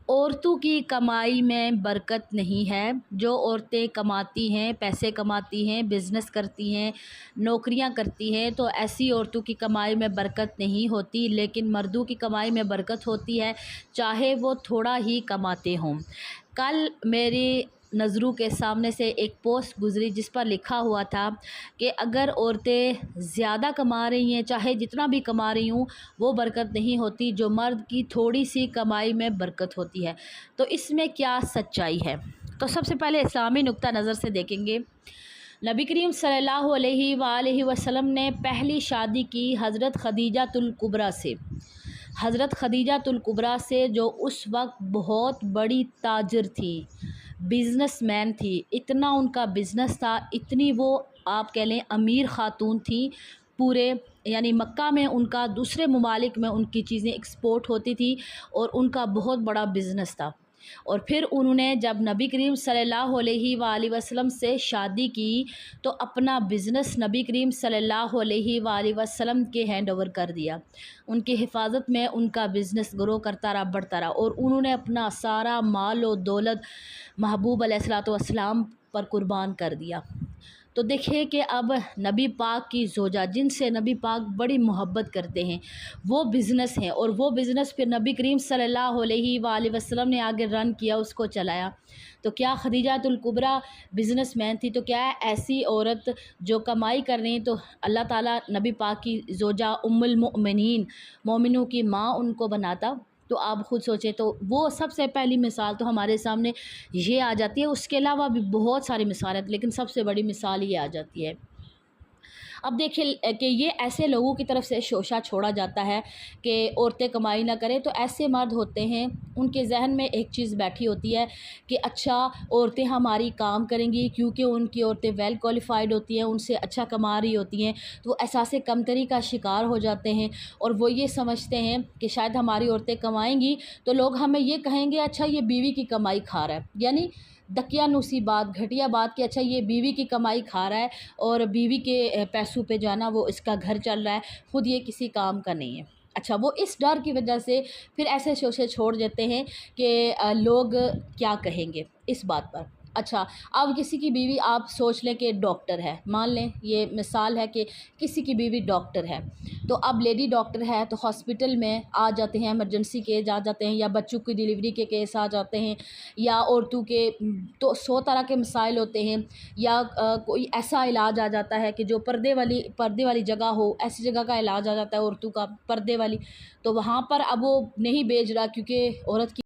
عورتوں کی کمائی میں برکت نہیں ہے۔ جو عورتیں کماتی ہیں، پیسے کماتی ہیں، بزنس کرتی ہیں، نوکریاں کرتی ہیں، تو ایسی عورتوں کی کمائی میں برکت نہیں ہوتی، لیکن مردوں کی کمائی میں برکت ہوتی ہے، چاہے وہ تھوڑا ہی کماتے ہوں۔ کل میری نظروں کے سامنے سے ایک پوسٹ گزری جس پر لکھا ہوا تھا کہ اگر عورتیں زیادہ کما رہی ہیں، چاہے جتنا بھی کما رہی ہوں، وہ برکت نہیں ہوتی، جو مرد کی تھوڑی سی کمائی میں برکت ہوتی ہے۔ تو اس میں کیا سچائی ہے؟ تو سب سے پہلے اسلامی نقطہ نظر سے دیکھیں گے۔ نبی کریم صلی اللہ علیہ وآلہ وسلم نے پہلی شادی کی حضرت خدیجہ الکبریٰ سے، جو اس وقت بہت بڑی تاجر تھی، بزنس مین تھی، اتنا ان کا بزنس تھا، اتنی وہ آپ کہہ لیں امیر خاتون تھی پورے، یعنی مکہ میں ان کا دوسرے ممالک میں ان کی چیزیں ایکسپورٹ ہوتی تھی اور ان کا بہت بڑا بزنس تھا۔ اور پھر انہوں نے جب نبی کریم صلی اللہ علیہ وآلہ وسلم سے شادی کی تو اپنا بزنس نبی کریم صلی اللہ علیہ وآلہ وسلم کے ہینڈ اوور کر دیا، ان کی حفاظت میں ان کا بزنس گرو کرتا رہا، بڑھتا رہا، اور انہوں نے اپنا سارا مال و دولت محبوب علیہ الصلوۃ والسلام پر قربان کر دیا۔ تو دیکھیں کہ اب نبی پاک کی زوجہ جن سے نبی پاک بڑی محبت کرتے ہیں، وہ بزنس ہیں، اور وہ بزنس پھر نبی کریم صلی اللہ علیہ وآلہ وسلم نے آگے رن کیا، اس کو چلایا۔ تو کیا خدیجہ الکبریٰ بزنس مین تھی؟ تو کیا ایسی عورت جو کمائی کر رہی ہیں تو اللہ تعالیٰ نبی پاک کی زوجہ ام المؤمنین، مومنوں کی ماں ان کو بناتا؟ تو آپ خود سوچیں، تو وہ سب سے پہلی مثال تو ہمارے سامنے یہ آ جاتی ہے۔ اس کے علاوہ بھی بہت ساری مثالیں ہیں، لیکن سب سے بڑی مثال یہ آ جاتی ہے۔ اب دیکھیں کہ یہ ایسے لوگوں کی طرف سے شوشہ چھوڑا جاتا ہے کہ عورتیں کمائی نہ کریں، تو ایسے مرد ہوتے ہیں، ان کے ذہن میں ایک چیز بیٹھی ہوتی ہے کہ اچھا عورتیں ہماری کام کریں گی، کیونکہ ان کی عورتیں ویل کوالیفائڈ ہوتی ہیں، ان سے اچھا کما رہی ہوتی ہیں، تو وہ احساس کمتری کا شکار ہو جاتے ہیں، اور وہ یہ سمجھتے ہیں کہ شاید ہماری عورتیں کمائیں گی تو لوگ ہمیں یہ کہیں گے اچھا یہ بیوی کی کمائی کھا رہا ہے، یعنی دقیانوسی بات، گھٹیا بات کہ اچھا یہ بیوی کی کمائی کھا رہا ہے اور بیوی کے پیسوں پہ جانا وہ اس کا گھر چل رہا ہے، خود یہ کسی کام کا نہیں ہے۔ اچھا وہ اس ڈر کی وجہ سے پھر ایسے شوشے چھوڑ دیتے ہیں کہ لوگ کیا کہیں گے اس بات پر۔ اچھا اب کسی کی بیوی آپ سوچ لیں کہ ڈاکٹر ہے، مان لیں یہ مثال ہے کہ کسی کی بیوی ڈاکٹر ہے، تو اب لیڈی ڈاکٹر ہے تو ہاسپٹل میں آ جاتے ہیں، ایمرجنسی کیس آ جاتے ہیں، یا بچوں کی ڈیلیوری کے کیس آ جاتے ہیں، یا عورتوں کے تو 100 طرح کے مسائل ہوتے ہیں، یا کوئی ایسا علاج آ جاتا ہے کہ جو پردے والی جگہ ہو، ایسی جگہ کا علاج آ جاتا ہے عورتوں کا پردے والی، تو وہاں پر اب وہ نہیں بھیج رہا کیونکہ عورت کی